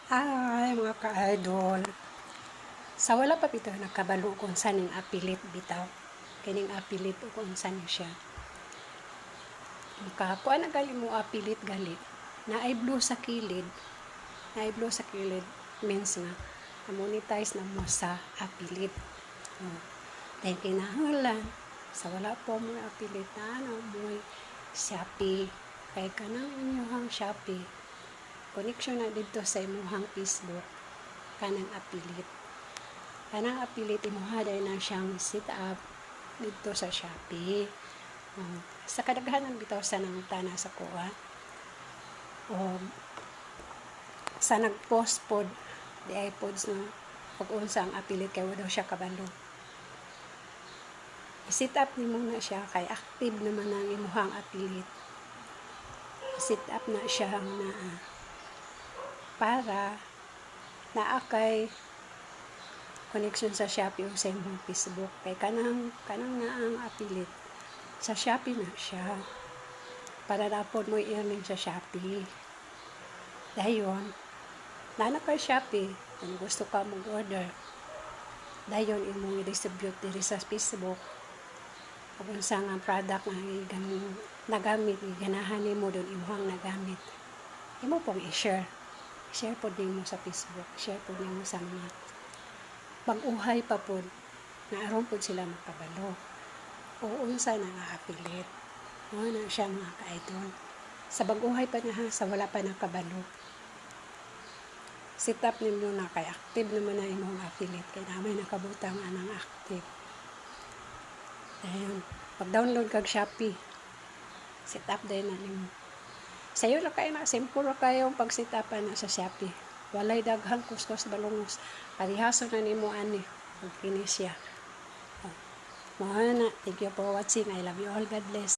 Hi mga ka-idol. Sa wala pa bitaw nakabalo kung saan yung apilit bitaw. Kining apilit o kung saan siya. Kuan na gali mo apilit gali. Na ay blue sa kilid. Na ay blue sa kilid means nga monetize na mo sa apilit. Dahil kinahanglan sa wala po mo apilit na mo Shopee. Kay kanang inyong Shopee. Connection na dito sa imuhang Facebook kanang apilit imuha dahil na siyang sit up dito sa Shopee. Sa kadaghanan bitaw sa nangutana sa kuha o sa nagpost pod di iPods na pag-unsa ang apilit kay daw siya kabalo. I-sit up ni muna siya kay active naman ang imuhang apilit. Sit up na siya na para naakay connection sa Shopee o sa imong Facebook kay kanang na ang apilit sa Shopee na siya para dapat mo i-earning sa Shopee. Dayon nana kay Shopee kung gusto ka mag-order dayon imong i-distribute diri sa Facebook kung sa nga product na nagamit ganahan nimo don imong nagamit imo pong i-share po din mo sa Facebook, share po din mo sa mga pag-uhay pa po na aron po sila makabalo o unsa na nga apilit na siya mga ka-idol sa pag-uhay pa na sa wala pa nakabalo sit up nimo na kay active naman na imong apilit kay namay nakabutang anang active ayun pag-download kag Shopee sit up din na nimo sayo ra kayo na simple ra kayo pag-sit up na sa Shopee. Walay daghang kuskus balungos. Parihaso na nimo ani pag finish siya. Mao na. Thank you for watching. I love you all. God bless.